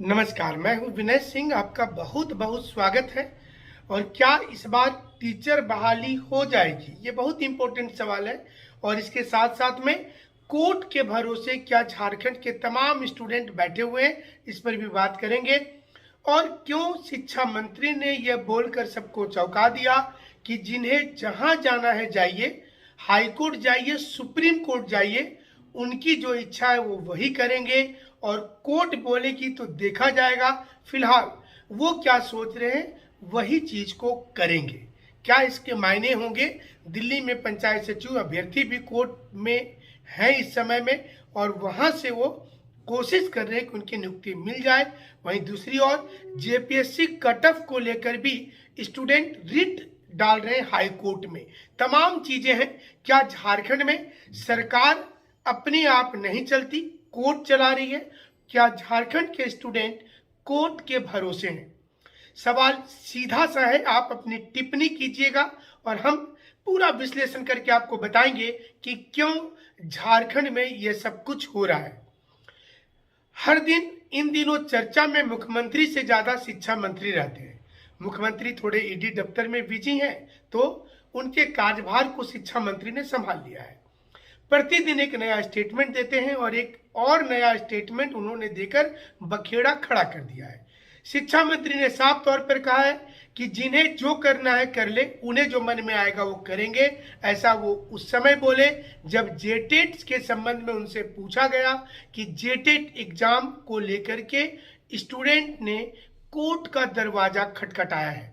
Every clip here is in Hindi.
नमस्कार, मैं हूं विनय सिंह। आपका बहुत बहुत स्वागत है। और क्या इस बार टीचर बहाली हो जाएगी, ये बहुत इंपॉर्टेंट सवाल है। और इसके साथ साथ में कोर्ट के भरोसे क्या झारखंड के तमाम स्टूडेंट बैठे हुए हैं, इस पर भी बात करेंगे। और क्यों शिक्षा मंत्री ने यह बोलकर सबको चौंका दिया कि जिन्हें जहां जाना है जाइए, हाई कोर्ट जाइए, सुप्रीम कोर्ट जाइए, उनकी जो इच्छा है वो वही करेंगे और कोर्ट बोलेगी तो देखा जाएगा। फिलहाल वो क्या सोच रहे हैं वही चीज को करेंगे। क्या इसके मायने होंगे? दिल्ली में पंचायत सचिव अभ्यर्थी भी कोर्ट में है इस समय में, और वहां से वो कोशिश कर रहे हैं कि उनकी नियुक्ति मिल जाए। वहीं दूसरी ओर जेपीएससी कट ऑफ को लेकर भी स्टूडेंट रिट डाल रहे हैं हाई कोर्ट में। तमाम चीजें हैं। क्या झारखंड में सरकार अपने आप नहीं चलती, कोर्ट चला रही है? क्या झारखंड के स्टूडेंट कोर्ट के भरोसे हैं? सवाल सीधा सा है, आप अपनी टिप्पणी कीजिएगा और हम पूरा विश्लेषण करके आपको बताएंगे कि क्यों झारखंड में यह सब कुछ हो रहा है। हर दिन इन दिनों चर्चा में मुख्यमंत्री से ज्यादा शिक्षा मंत्री रहते हैं। मुख्यमंत्री थोड़े ईडी दफ्तर में बिजी हैं, तो उनके कार्यभार को शिक्षा मंत्री ने संभाल लिया है। प्रतिदिन एक नया स्टेटमेंट देते हैं और एक और नया स्टेटमेंट उन्होंने देकर बखेड़ा खड़ा कर दिया है। शिक्षा मंत्री ने साफ तौर पर कहा है कि जिन्हें जो करना है कर ले, उन्हें जो मन में आएगा वो करेंगे। ऐसा वो उस समय बोले जब जेटेट के संबंध में उनसे पूछा गया कि जेटेट एग्जाम को लेकर के स्टूडेंट ने कोर्ट का दरवाजा खटखटाया है।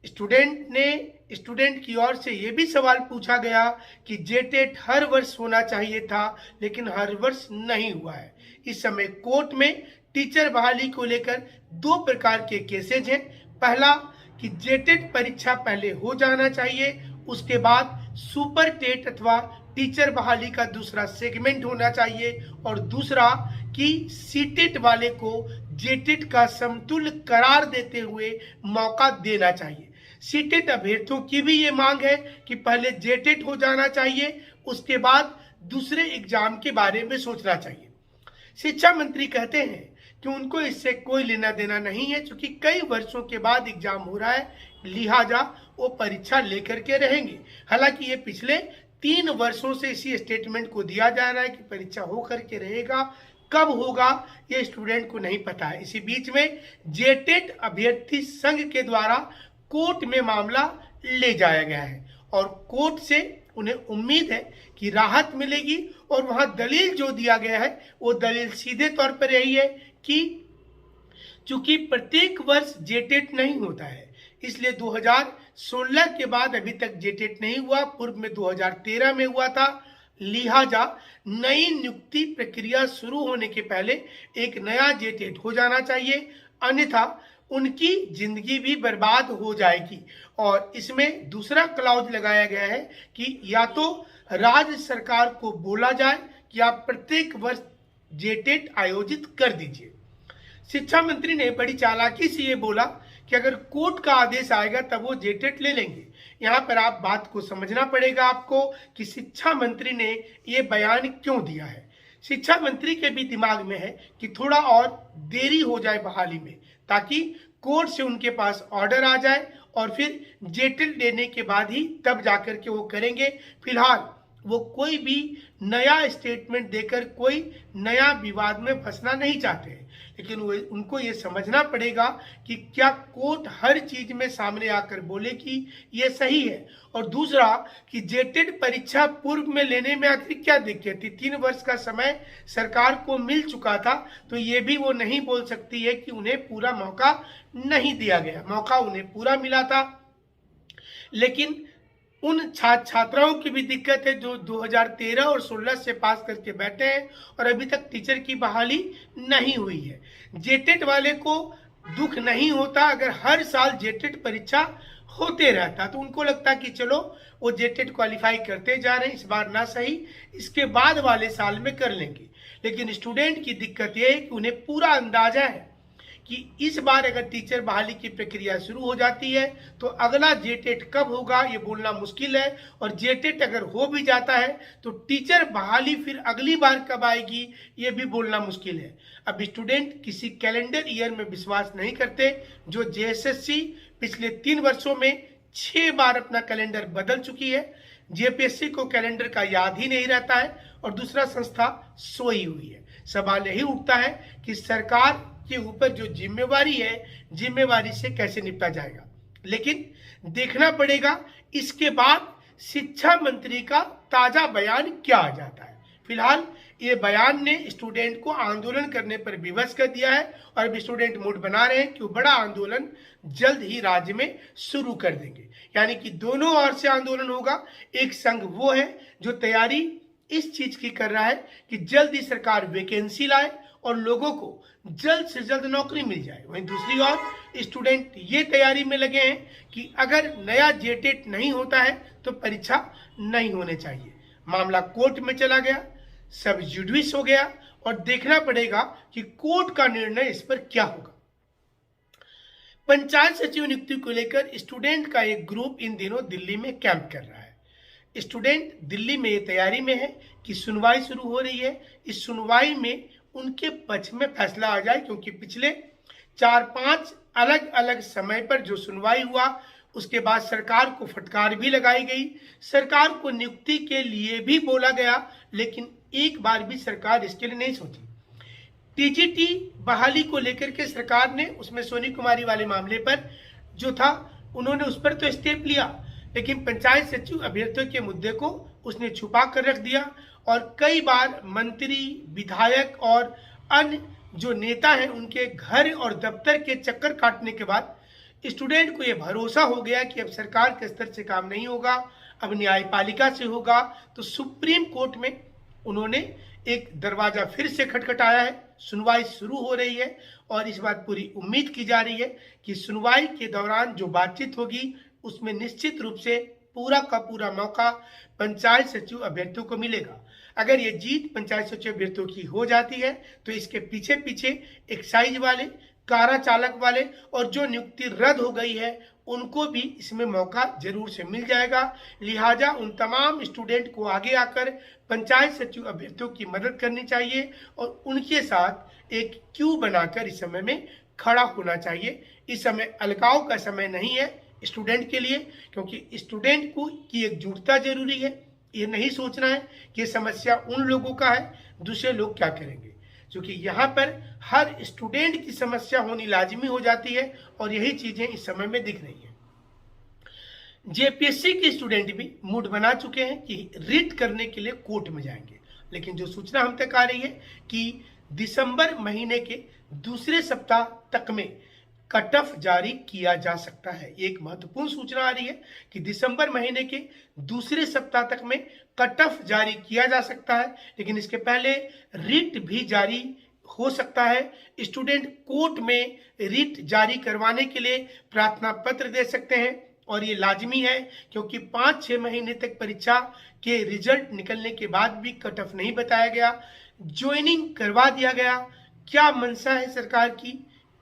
स्टूडेंट की ओर से यह भी सवाल पूछा गया कि जेटेट हर वर्ष होना चाहिए था, लेकिन हर वर्ष नहीं हुआ है। इस समय कोर्ट में टीचर बहाली को लेकर दो प्रकार के केसेज हैं। पहला कि जेटेट परीक्षा पहले हो जाना चाहिए, उसके बाद सुपर टेट अथवा टीचर बहाली का दूसरा सेगमेंट होना चाहिए, और दूसरा कि सीटेट वाले को जेटेट का समतुल्य करार देते हुए मौका देना चाहिए। सीटेट अभ्यर्थियों की भी ये मांग है कि पहले जेटेट हो जाना चाहिए, उसके बाद दूसरे एग्जाम के बारे में सोचना चाहिए। शिक्षा मंत्री कहते हैं कि उनको इससे कोई लेना देना नहीं है, क्योंकि कई वर्षों के बाद एग्जाम हो रहा है, लिहाजा वो परीक्षा लेकर के रहेंगे। हालांकि ये पिछले 3 वर्षों से इसी स्टेटमेंट को दिया जा रहा है कि परीक्षा हो करके रहेगा। कब होगा ये स्टूडेंट को नहीं पता है। इसी बीच में जेटेट अभ्यर्थी संघ के द्वारा कोर्ट में मामला ले जाया गया है और कोर्ट से उन्हें उम्मीद है कि राहत मिलेगी। और वहां दलील जो दिया गया है वो दलील सीधे तौर पर यही है कि चूंकि प्रत्येक वर्ष जेटेट नहीं होता है, इसलिए 2016 के बाद अभी तक जेटेट नहीं हुआ। पूर्व में 2013 में हुआ था। लिहाजा नई नियुक्ति प्रक्रिया शुरू होने के पहले एक नया जेटेट हो जाना चाहिए, अन्यथा उनकी जिंदगी भी बर्बाद हो जाएगी। और इसमें दूसरा क्लॉज लगाया गया है कि या तो राज्य सरकार को बोला जाए कि आप प्रत्येक वर्ष जेटेट आयोजित कर दीजिए। शिक्षा मंत्री ने बड़ी चालाकी से ये बोला कि अगर कोर्ट का आदेश आएगा तब वो जेटेट ले लेंगे। यहाँ पर आप बात को समझना पड़ेगा आपको कि शिक्षा मंत्री ने ये बयान क्यों दिया है। शिक्षा मंत्री के भी दिमाग में है कि थोड़ा और देरी हो जाए बहाली में, ताकि कोर्ट से उनके पास ऑर्डर आ जाए और फिर जेटेट लेने के बाद ही तब जाकर के वो करेंगे। फिलहाल वो कोई भी नया स्टेटमेंट देकर कोई नया विवाद में फंसना नहीं चाहते हैं, लेकिन उनको ये समझना पड़ेगा कि क्या कोर्ट हर चीज में सामने आकर बोले कि ये सही है। और दूसरा कि जेटेट परीक्षा पूर्व में लेने में आखिर क्या दिक्कत थी? 3 वर्ष का समय सरकार को मिल चुका था, तो ये भी वो नहीं बोल सकती है कि उन्हें पूरा मौका नहीं दिया गया। मौका उन्हें पूरा मिला था। लेकिन उन छात्राओं की भी दिक्कत है जो 2013 और 16 से पास करके बैठे हैं और अभी तक टीचर की बहाली नहीं हुई है। जेटेट वाले को दुख नहीं होता अगर हर साल जेटेट परीक्षा होते रहता, तो उनको लगता कि चलो वो जेटेट क्वालिफाई करते जा रहे हैं, इस बार ना सही इसके बाद वाले साल में कर लेंगे। लेकिन स्टूडेंट की दिक्कत ये है कि उन्हें पूरा अंदाजा है कि इस बार अगर टीचर बहाली की प्रक्रिया शुरू हो जाती है तो अगला जेटेट कब होगा ये बोलना मुश्किल है, और जेटेट अगर हो भी जाता है तो टीचर बहाली फिर अगली बार कब आएगी ये भी बोलना मुश्किल है। अब स्टूडेंट किसी कैलेंडर ईयर में विश्वास नहीं करते। जो जेएसएससी पिछले 3 वर्षों में 6 बार अपना कैलेंडर बदल चुकी है, जेपीएससी को कैलेंडर का याद ही नहीं रहता है और दूसरा संस्था सोई हुई है। सवाल यही उठता है कि सरकार के ऊपर जो जिम्मेवारी है, जिम्मेवारी से कैसे निपटा जाएगा। लेकिन देखना पड़ेगा इसके बाद शिक्षा मंत्री का ताजा बयान क्या आ जाता है। फिलहाल ये बयान ने स्टूडेंट को आंदोलन करने पर विवश कर दिया है और अब स्टूडेंट मूड बना रहे हैं कि वो बड़ा आंदोलन जल्द ही राज्य में शुरू कर देंगे। यानी कि दोनों ओर से आंदोलन होगा। एक संघ वो है जो तैयारी इस चीज की कर रहा है कि जल्द ही सरकार वैकेंसी लाए और लोगों को जल्द से जल्द नौकरी मिल जाए। वहीं दूसरी ओर स्टूडेंट ये तैयारी में लगे हैं कि अगर नया जेटेट नहीं होता है तो परीक्षा नहीं होने चाहिए। मामला कोर्ट में चला गया, सब जुडिस हो गया और देखना पड़ेगा कि कोर्ट का निर्णय इस पर क्या होगा। पंचायत सचिव नियुक्ति को लेकर स्टूडेंट का एक ग्रुप इन दिनों दिल्ली में कैंप कर रहा है। स्टूडेंट दिल्ली में ये तैयारी में है कि सुनवाई शुरू हो रही है, इस सुनवाई में उनके पक्ष में फैसला आ जाए, क्योंकि पिछले 4-5 अलग अलग समय पर जो सुनवाई हुआ उसके बाद सरकार को फटकार भी लगाई गई, सरकार को नियुक्ति के लिए भी बोला गया, लेकिन एक बार भी सरकार इसके लिए नहीं सोची। टीजीटी बहाली को लेकर के सरकार ने उसमें सोनी कुमारी वाले मामले पर जो था उन्होंने उस पर तो स्टेप लिया, लेकिन पंचायत सचिव अभ्यर्थियों के मुद्दे को उसने छुपा कर रख दिया और कई बार मंत्री, विधायक और अन्य जो नेता हैं उनके घर और दफ्तर के चक्कर काटने के बाद स्टूडेंट को यह भरोसा हो गया कि अब सरकार के स्तर से काम नहीं होगा, अब न्यायपालिका से होगा। तो सुप्रीम कोर्ट में उन्होंने एक दरवाजा फिर से खटखटाया है, सुनवाई शुरू हो रही है और इस बात पूरी उम्मीद की जा रही है कि सुनवाई के दौरान जो बातचीत होगी उसमें निश्चित रूप से पूरा का पूरा मौका पंचायत सचिव अभ्यर्थियों को मिलेगा। अगर ये जीत पंचायत सचिव अभ्यर्थियों की हो जाती है तो इसके पीछे पीछे एक्साइज वाले, कारा चालक वाले और जो नियुक्ति रद्द हो गई है उनको भी इसमें मौका जरूर से मिल जाएगा। लिहाजा उन तमाम स्टूडेंट को आगे आकर पंचायत सचिव अभ्यर्थियों की मदद करनी चाहिए और उनके साथ एक क्यू बनाकर इस समय में खड़ा होना चाहिए। इस समय अलगाव का समय नहीं है स्टूडेंट के लिए, क्योंकि स्टूडेंट को की एकजुटता जरूरी है। ये नहीं सोचना है कि ये समस्या उन लोगों का है, दूसरे लोग क्या करेंगे, क्योंकि यहाँ पर हर स्टूडेंट की समस्या होनी लाजमी हो जाती है और यही चीजें इस समय में दिख रही हैं। जेपीएससी के स्टूडेंट भी मूड बना चुके हैं कि रिट करने के लिए कोर्ट में जाएंगे, लेकिन जो सूचना हम तक आ रही है कि दिसंबर महीने के दूसरे सप्ताह तक में कट ऑफ जारी किया जा सकता है। एक महत्वपूर्ण सूचना आ रही है कि दिसंबर महीने के दूसरे सप्ताह तक में कट ऑफ जारी किया जा सकता है, लेकिन इसके पहले रिट भी जारी हो सकता है। स्टूडेंट कोर्ट में रिट जारी करवाने के लिए प्रार्थना पत्र दे सकते हैं और ये लाजमी है, क्योंकि 5-6 महीने तक परीक्षा के रिजल्ट निकलने के बाद भी कट ऑफ नहीं बताया गया, ज्वाइनिंग करवा दिया गया। क्या मंशा है सरकार की,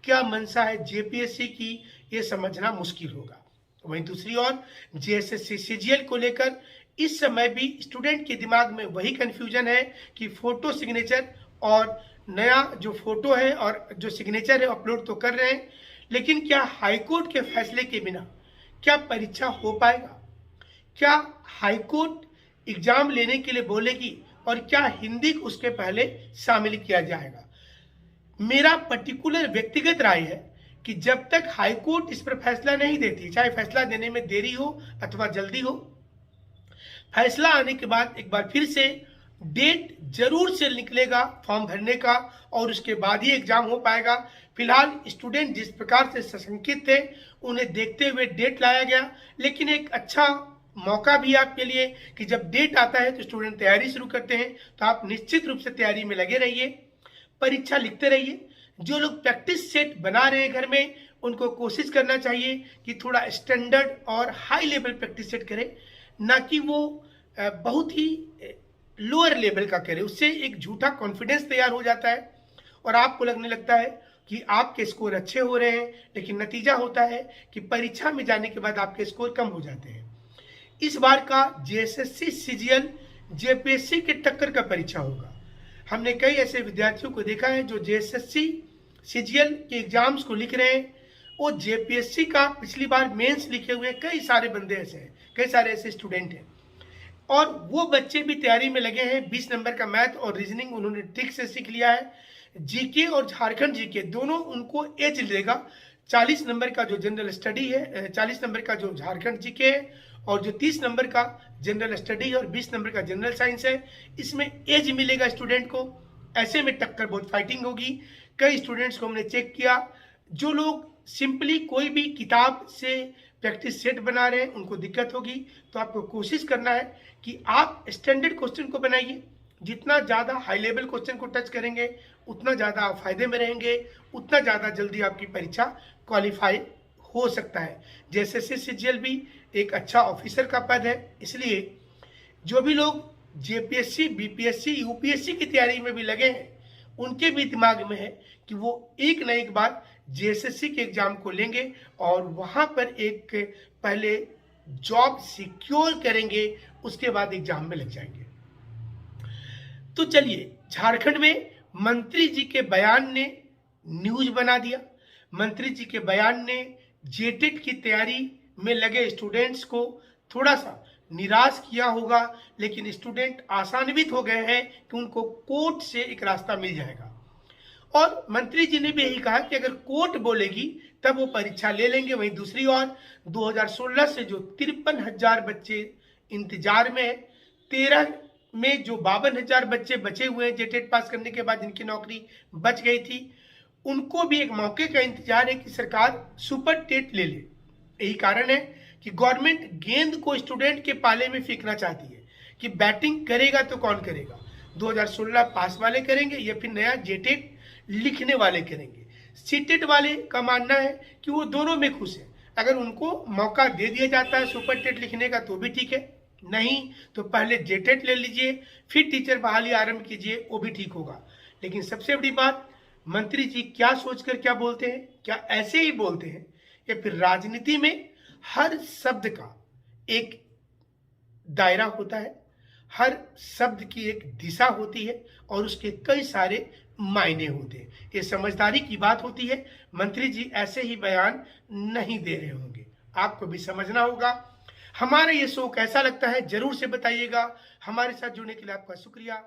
क्या मंशा है जेपीएससी की, ये समझना मुश्किल होगा। वहीं दूसरी ओर जेएसएससी सीजीएल को लेकर इस समय भी स्टूडेंट के दिमाग में वही कंफ्यूजन है कि फोटो सिग्नेचर और नया जो फोटो है और जो सिग्नेचर है अपलोड तो कर रहे हैं, लेकिन क्या हाईकोर्ट के फैसले के बिना क्या परीक्षा हो पाएगा? क्या हाईकोर्ट एग्जाम लेने के लिए बोलेगी और क्या हिंदी उसके पहले शामिल किया जाएगा? मेरा पर्टिकुलर व्यक्तिगत राय है कि जब तक हाईकोर्ट इस पर फैसला नहीं देती, चाहे फैसला देने में देरी हो अथवा जल्दी हो, फैसला आने के बाद एक बार फिर से डेट जरूर से निकलेगा फॉर्म भरने का और उसके बाद ही एग्जाम हो पाएगा। फिलहाल स्टूडेंट जिस प्रकार से सशंकित थे उन्हें देखते हुए डेट लाया गया, लेकिन एक अच्छा मौका भी आपके लिए कि जब डेट आता है तो स्टूडेंट तैयारी शुरू करते हैं, तो आप निश्चित रूप से तैयारी में लगे रहिए, परीक्षा लिखते रहिए। जो लोग प्रैक्टिस सेट बना रहे हैं घर में उनको कोशिश करना चाहिए कि थोड़ा स्टैंडर्ड और हाई लेवल प्रैक्टिस सेट करें, ना कि वो बहुत ही लोअर लेवल का करे। उससे एक झूठा कॉन्फिडेंस तैयार हो जाता है और आपको लगने लगता है कि आपके स्कोर अच्छे हो रहे हैं, लेकिन नतीजा होता है कि परीक्षा में जाने के बाद आपके स्कोर कम हो जाते हैं। इस बार का जेएसएससी सीजीएल जेपीएससी के टक्कर का परीक्षा होगा। हमने कई ऐसे विद्यार्थियों को देखा है जो जेएसएससी सीजीएल के एग्जाम्स को लिख रहे हैं, वो जेपीएससी का पिछली बार मेंस लिखे हुए कई सारे बंदे ऐसे हैं, कई सारे ऐसे स्टूडेंट हैं, और वो बच्चे भी तैयारी में लगे हैं। 20 नंबर का मैथ और रीजनिंग उन्होंने ठीक से सीख लिया है। जीके और झारखंड जीके दोनों उनको एज देगा। 40 नंबर का जो जनरल स्टडी है, 40 नंबर का जो झारखंड जीके है, और जो 30 नंबर का जनरल स्टडी और 20 नंबर का जनरल साइंस है, इसमें एज मिलेगा स्टूडेंट को। ऐसे में टक्कर बहुत फाइटिंग होगी। कई स्टूडेंट्स को हमने चेक किया, जो लोग सिंपली कोई भी किताब से प्रैक्टिस सेट बना रहे हैं उनको दिक्कत होगी। तो आपको कोशिश करना है कि आप स्टैंडर्ड क्वेश्चन को बनाइए। जितना ज़्यादा हाई लेवल क्वेश्चन को टच करेंगे उतना ज़्यादा आप फायदे में रहेंगे, उतना ज़्यादा जल्दी आपकी परीक्षा क्वालिफाई हो सकता है। जैसे सीजीएल भी एक अच्छा ऑफिसर का पद है, इसलिए जो भी लोग जेपीएससी बीपीएससी यूपीएससी की तैयारी में भी लगे हैं, उनके भी दिमाग में है कि वो एक न एक बार जेएसएससी के एग्जाम को लेंगे और वहां पर एक पहले जॉब सिक्योर करेंगे, उसके बाद एग्जाम में लग जाएंगे। तो चलिए, झारखंड में मंत्री जी के बयान ने न्यूज बना दिया। मंत्री जी के बयान ने जेटेट की तैयारी में लगे स्टूडेंट्स को थोड़ा सा निराश किया होगा, लेकिन स्टूडेंट आशान्वित हो गए हैं कि उनको कोर्ट से एक रास्ता मिल जाएगा। और मंत्री जी ने भी यही कहा कि अगर कोर्ट बोलेगी तब वो परीक्षा ले लेंगे। वहीं दूसरी ओर 2016 से जो 53,000 बच्चे इंतजार में है, 13 में जो 52,000 बच्चे बचे हुए हैं जेटेट पास करने के बाद जिनकी नौकरी बच गई थी, उनको भी एक मौके का इंतजार है कि सरकार सुपर टेट ले ले। यही कारण है कि गवर्नमेंट गेंद को स्टूडेंट के पाले में फेंकना चाहती है कि बैटिंग करेगा तो कौन करेगा, 2016 पास वाले करेंगे या फिर नया जेटेट लिखने वाले करेंगे। सीटेट वाले का मानना है कि वो दोनों में खुश है। अगर उनको मौका दे दिया जाता है सुपर टेट लिखने का तो भी ठीक है, नहीं तो पहले जेटेट ले लीजिए, फिर टीचर बहाली आरंभ कीजिए, वो भी ठीक होगा। लेकिन सबसे बड़ी बात, मंत्री जी क्या सोचकर क्या बोलते हैं, क्या ऐसे ही बोलते हैं या फिर राजनीति में हर शब्द का एक दायरा होता है, हर शब्द की एक दिशा होती है और उसके कई सारे मायने होते हैं। ये समझदारी की बात होती है। मंत्री जी ऐसे ही बयान नहीं दे रहे होंगे, आपको भी समझना होगा। हमारा ये शो कैसा लगता है जरूर से बताइएगा। हमारे साथ जुड़ने के लिए आपका शुक्रिया।